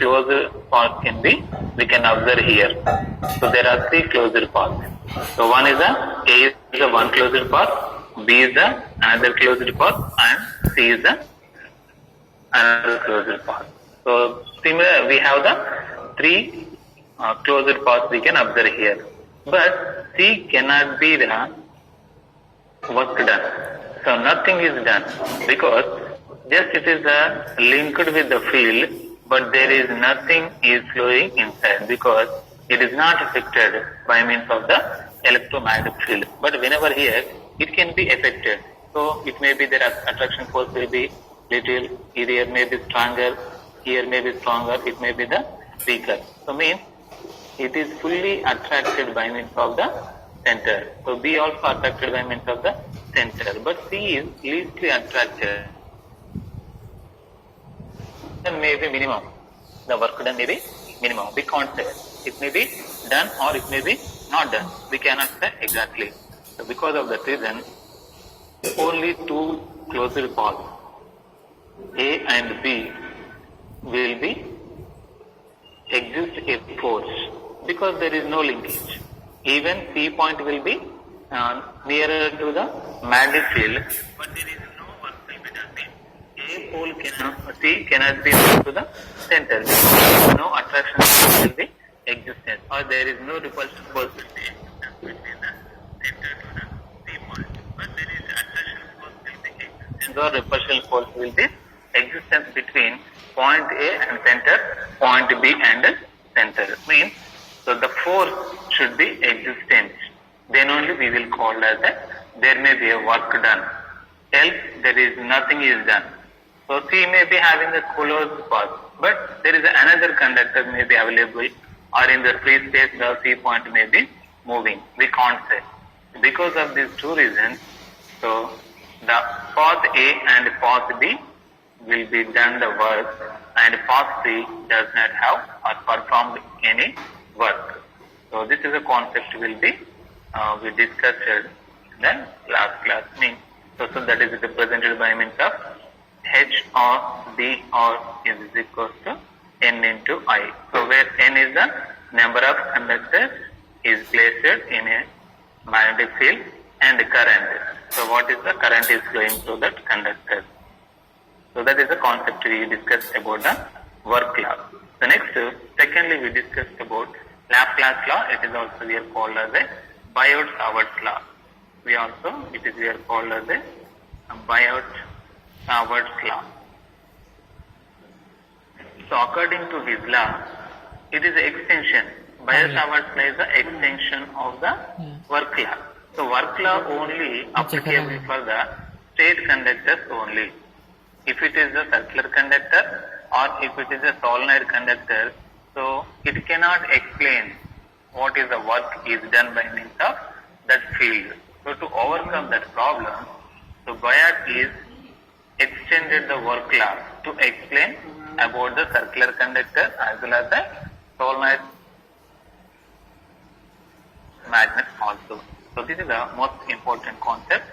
closed paths we can observe here. So there are three closed paths. So one is A is the one closed path, B is the another closed path, and C is the another closed path. So similar, we have the three closed paths we can observe here. But C cannot be the work done. So nothing is done because just it is linked with the field, but there is nothing is flowing inside because it is not affected by means of the electromagnetic field. But whenever here it can be affected. So it may be the attraction force will be little, here may be stronger, here may be stronger, it may be the weaker. So means it is fully attracted by means of the center. So B also attracted by means of the center, but C is leastly attracted. Then may be minimum. The work done may be minimum. We can't say. It may be done or it may be not done. We cannot say exactly. So because of that reason, only two closed paths, A and B, will be exist a force because there is no linkage. Even C point will be nearer to the magnetic field, but there is no work will be done. A pole C cannot be moved to the center because no attraction force will be existent, or there is no repulsion force will be existent between the center to the C point. But there is attraction force will be existent, or repulsion force will be existence between point A and center, point B and center. Means so the force should be existent. Then only we will call as there may be a work done. Else there is nothing is done. So C may be having the closed path, but there is another conductor may be available, or in the free space the C point may be moving. We can't say. Because of these two reasons, so the path A and path B will be done the work, and path C does not have or performed any work. So this is a concept will be we discussed in the last class. Means so that is represented by means of H or D or is equal to N into I. So where N is the number of conductors is placed in a magnetic field, and current. So what is the current is flowing through that conductor. So that is the concept we discussed about the work law. The next, secondly, we discussed about Laplace law. It is also we are called as a Biot-Savart's law. We are called as a Biot-Savart's law. So according to his law, it is an extension. Biot-Savart's law is the extension of the work law. So work law only applicable for the straight conductors only. If it is a circular conductor or if it is a solenoid conductor, so it cannot explain what is the work is done by means of that field. So to overcome that problem, so Biot is extended the work law to explain about the circular conductor as well as the solenoid magnet also. So this is the most important concept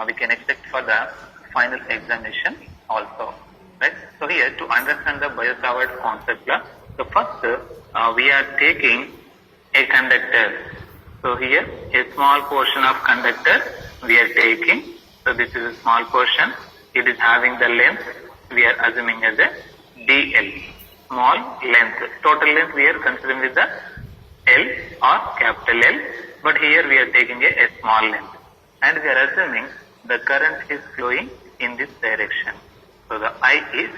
we can expect for the final examination also. Right? So here to understand the Biot-Savart's concept law, so first we are taking a conductor. So here a small portion of conductor we are taking. So this is a small portion. It is having the length we are assuming as a dl, small length. Total length we are considering with the L or capital L, but here we are taking a small length, and we are assuming the current is flowing in this direction. So the I is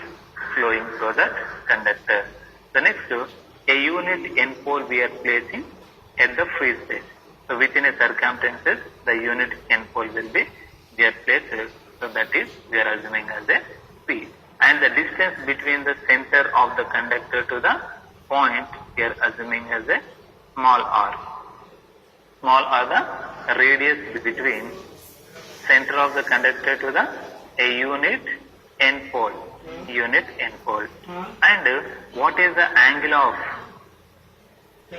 flowing through that conductor. The next, a unit N pole we are placing at the free space. So within a circumferences, the unit N pole will be there placed. So that is we are assuming as a P. And the distance between the center of the conductor to the point we are assuming as a small r. Small r the radius between center of the conductor to the a unit N pole. Unit N pole. And what is the angle of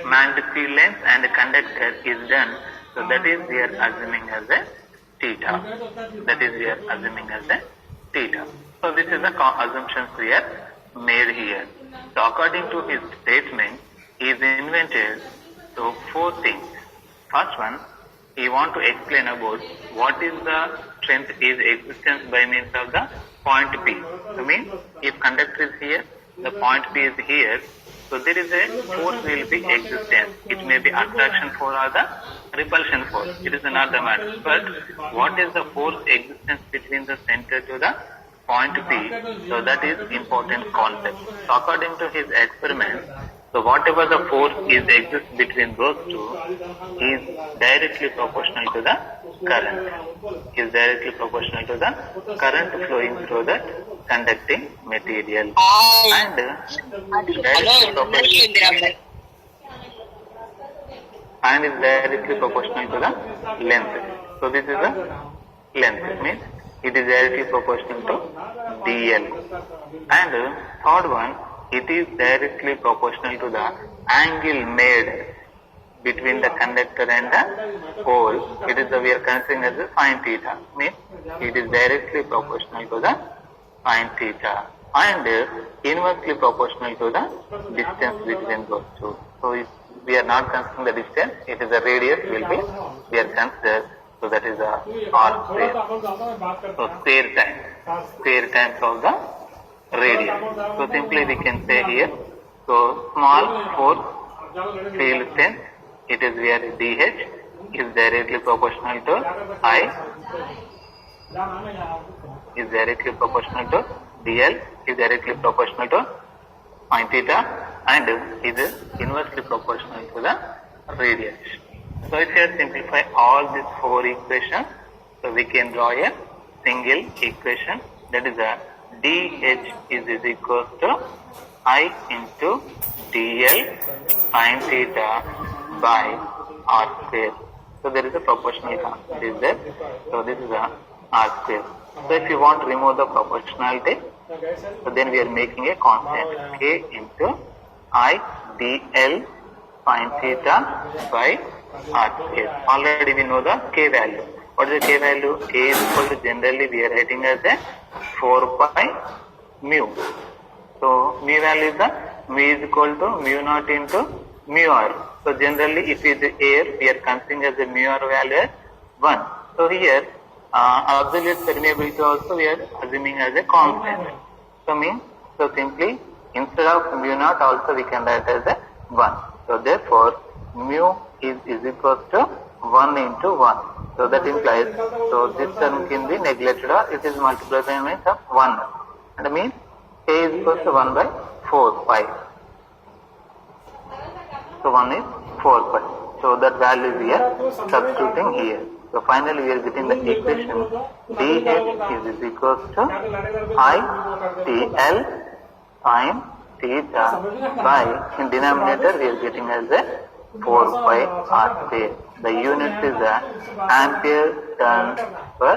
magnetic field length and the conductor is done. So that is we are assuming as a theta. That is we are assuming as a theta. So this is the assumptions we are made here. So according to his statement, he is invented so 4 things. First one, he want to explain about what is the strength is existence by means of the point P. I mean, if conductor is here, the point P is here, so there is a force will be existence. It may be attraction force or the repulsion force. It is not the matter. But what is the force existence between the center to the point P? So that is important concept. So according to his experiment, so whatever the force is exists between those two is directly proportional to the current. Is directly proportional to the current flowing through that conducting material. And directly proportional and is directly proportional to the length. So this is the length, means it is directly proportional to dl. And third one, it is directly proportional to the angle made between the conductor and the pole. It is we are considering as a sine theta, means it is directly proportional to the sine theta and inversely proportional to the distance between those two. So if we are not considering the distance, it is the radius will be we are considered. So that is the r square. So square times of the radius. So simply we can say here, so small force field strength, it is where dH is directly proportional to I, is directly proportional to dl, is directly proportional to sine theta and is inversely proportional to the radius. So if you simplify all these 4 equations, so we can draw a single equation, that is a dH is equals to I into dl sine theta by r square. So there is a proportional constant is there. So this is a r square. So if you want to remove the proportionality, so then we are making a constant k into I dl sine theta by r square. Already we know the k value. What is the k value? K is equal to generally we are writing as a 4 pi mu. So mu value is the mu is equal to mu naught into mu r. So generally if it is air, we are considering as a mu r value as 1. So here absolute permeability also we are assuming as a constant. So means, so simply instead of mu naught also we can write as a 1. So therefore mu is equal to 1 into 1. So that implies, so this term can be neglected or it is multiplied by means of 1. And means k is equal to 1 by 4 pi. So 1 is 4 pi. So that value we are substituting here. So finally we are getting the equation dH is equal to I dl sine theta by, in denominator we are getting as a 4 pi r square. The unit is the ampere turns per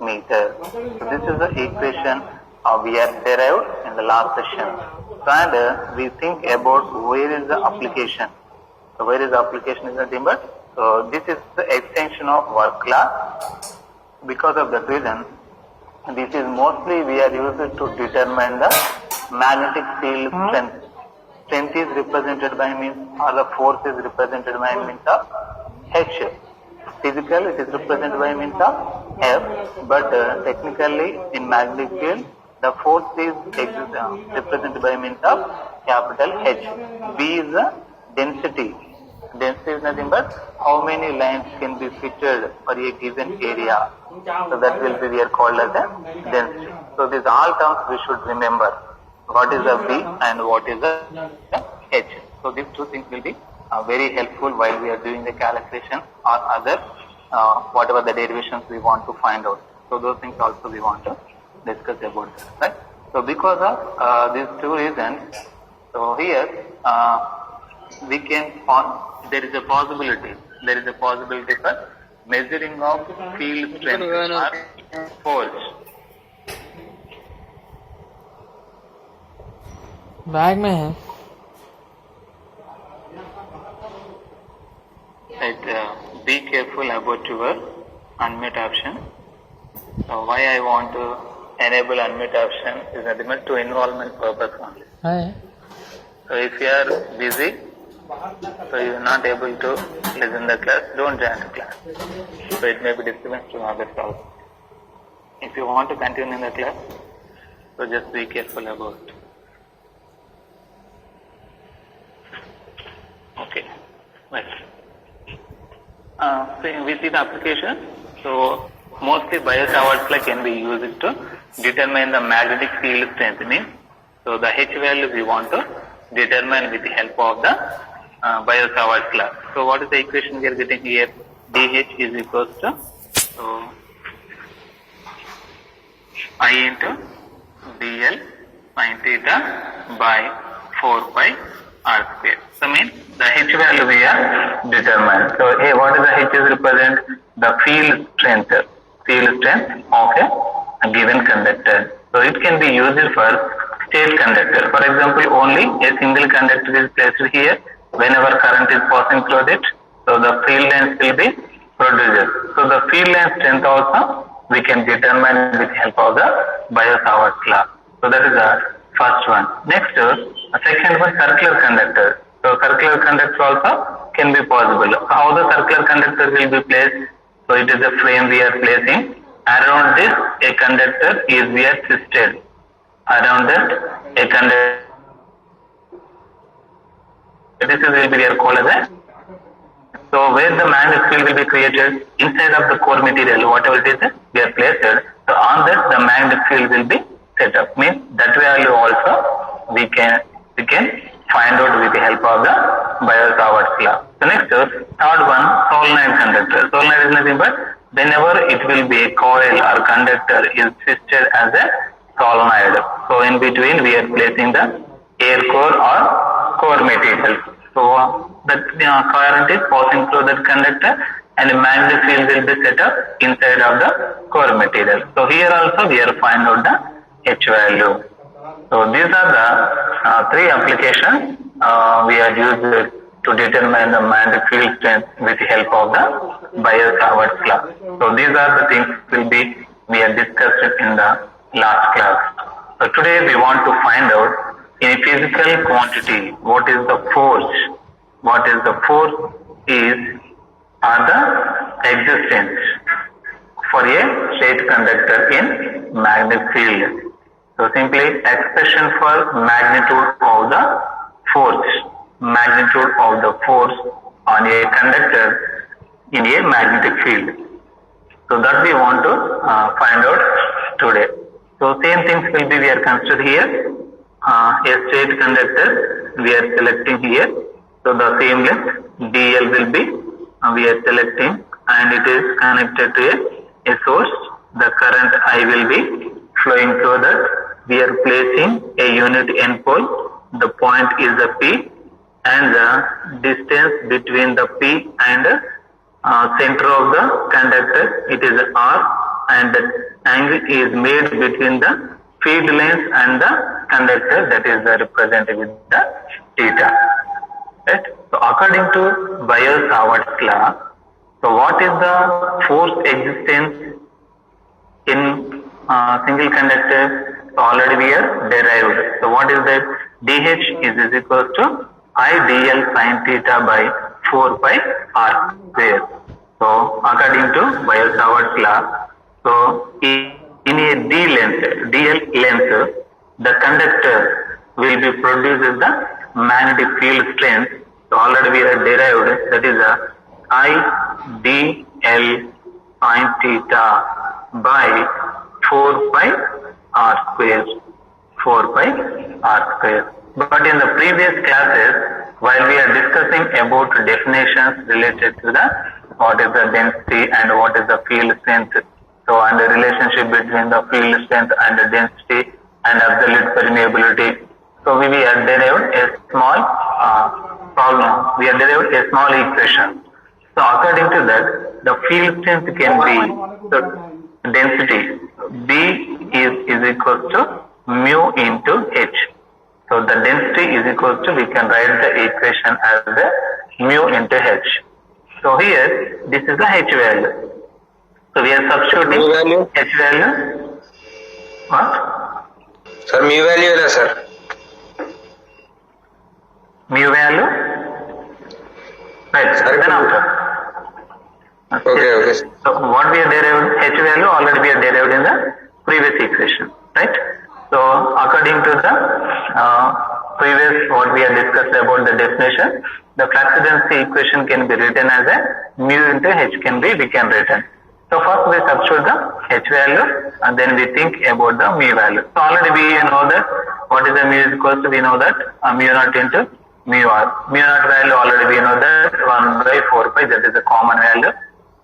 meter. So this is the equation we have derived in the last session. So and we think about where is the application. So where is the application is nothing but, so this is the extension of work class. Because of that reason, this is mostly we are used to determine the magnetic field strength. Strength is represented by means, or the force is represented by means of H. Physical it is represented by means of F, but technically in magnetic field the force is represented by means of capital H. B is the density. Density is nothing but how many lines can be fitted for a given area. So that will be we are called as a density. So these all terms we should remember. What is the B and what is the H. So these two things will be very helpful while we are doing the calculation or other whatever the derivations we want to find out. So those things also we want to discuss about that, right? So because of these two reasons, so here we can there is a possibility for measuring of field strength or force. Bag में है. Right, be careful about your unmute option. So why I want to enable unmute option is ultimate to involvement purpose only. है. So if you are busy, so you are not able to listen the class, don't join the class. So it may be disturbance to others also. If you want to continue in the class, so just be careful about it. Okay, right. So we see the application. So mostly Biot-Savart law can be used to determine the magnetic field strength. Means, so the H value we want to determine with the help of the Biot-Savart law. So what is the equation we are getting here? dH is equals to so I into dl sin theta by 4 pi r square. So means the H value we are determined. So what is the H is represent? The field strength of a given conductor. So it can be used for state conductor. For example, only a single conductor is placed here. Whenever current is passing through it, so the field lines will be produced. So the field line strength also we can determine with help of the Biot-Savart law. So that is the first one. Next, second one, circular conductor. So circular conductor also can be possible. How the circular conductor will be placed? So it is a frame we are placing. Around this, a conductor is we are twisted. Around that, a conductor. This is will be we are called as a. So where the magnetic field will be created inside of the core material, whatever it is, we are placed. So on that, the magnetic field will be set up. Means that value also we can find out with the help of the Biot-Savart law. So next, third one, solenoid conductor. Solenoid is nothing but whenever it will be a coil or conductor is twisted as a solenoid. So in between we are placing the air core or core material. So that current is passing through that conductor and the magnetic field will be set up inside of the core material. So here also we are find out the H value. So these are the three applications we are used to determine the magnetic field strength with the help of the Biot-Savart law. So these are the things we are discussed in the last class. So today we want to find out in a physical quantity what is the force. What is the force are the existence for a straight conductor in magnetic field. So simply expression for magnitude of the force on a conductor in a magnetic field. So that we want to find out today. So same things will be we are considered here. A straight conductor we are selecting here. So the same length dl will be we are selecting and it is connected to a source. The current I will be flowing through that. We are placing a unit end pole. The point is the P and the distance between the P and center of the conductor it is R and the angle is made between the field lines and the conductor, that is represented with the theta. Right? So according to Biot-Savart law, so what is the force existence in single conductor? So already we are derived. So what is that? dH is equals to I dl sin theta by 4 pi r square. So according to Biot-Savart law, so in a dl length, the conductor will be produces the magnetic field strength. So already we are derived, that is a I dl sin theta by 4 pi r square. 4 pi r square. But in the previous classes, while we are discussing about definitions related to the what is the density and what is the field strength, so and the relationship between the field strength and the density and absolute permeability. So we are derived a small problem. We are derived a small equation. So according to that, the field strength can be the density B is equal to mu into H. So the density is equal to, we can write the equation as the mu into H. So here, this is the H value. So we are substituting H value. What? Sir, mu value is sir. mu value, right? Then after. Okay. So what we have derived, H value already we have derived in the previous equation, right? So according to the previous what we have discussed about the definition, the flux density equation can be written as a mu into H we can written. So first we substitute the H value and then we think about the mu value. So already we know that what is the mu is equal to, we know that mu naught into mu r. Mu naught value already we know that 1 by 4 pi, that is the common value.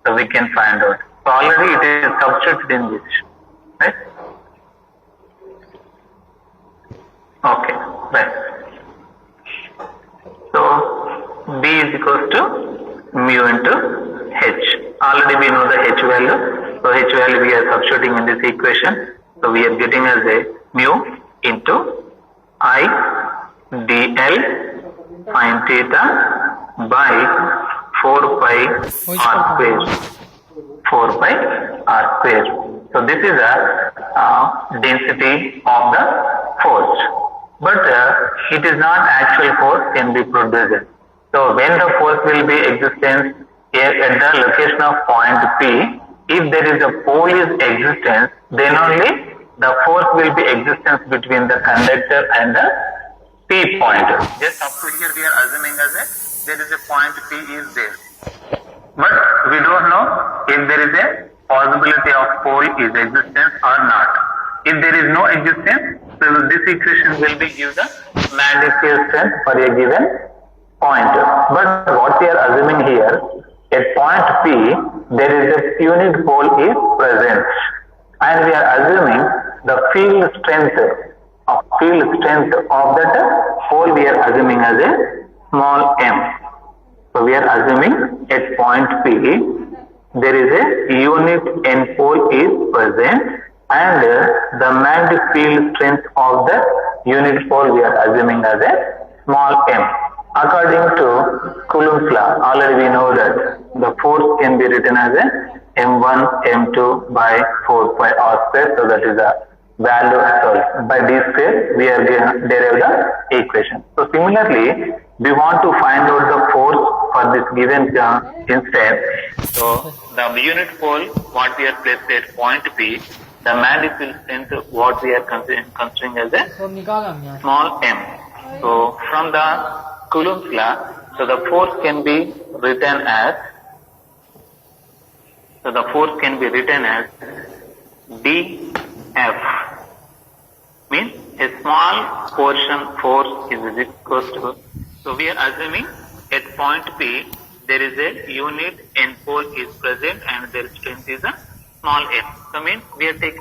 So we can find out. So already it is substituted in this, right? Okay, right. So B is equals to mu into H. Already we know the H value. So H value we are substituting in this equation. So we are getting as a mu into I dl sin theta by 4 pi r square. 4 by r square. So this is a density of the force. But it is not actual force can be produced. So when the force will be existence at the location of point P, if there is a pole is existence, then only the force will be existence between the conductor and the P point. Just up to here we are assuming as a there is a point P is there. But we don't know if there is a possibility of pole is existence or not. If there is no existence, so this equation will be give the magnetic field strength for a given point. But what we are assuming here, at point P, there is a unit pole is present. And we are assuming the field strength of that pole we are assuming as a small m. So we are assuming at point P, there is a unit n pole is present and the magnetic field strength of the unit pole we are assuming as a small m. According to Coulomb's law, already we know that the force can be written as a m1 m2 by 4 pi r square. So that is the value by d square we are derived the equation. So similarly, we want to find out the force for this given instead. So the unit pole what we are placed at point P, the magnetic field strength what we are considering as a small m. So from the Coulomb's law, so the force can be written as dF, means a small portion force is equal to. So we are assuming at point P there is a unit n pole is present and their strength is a small m. So means we are taking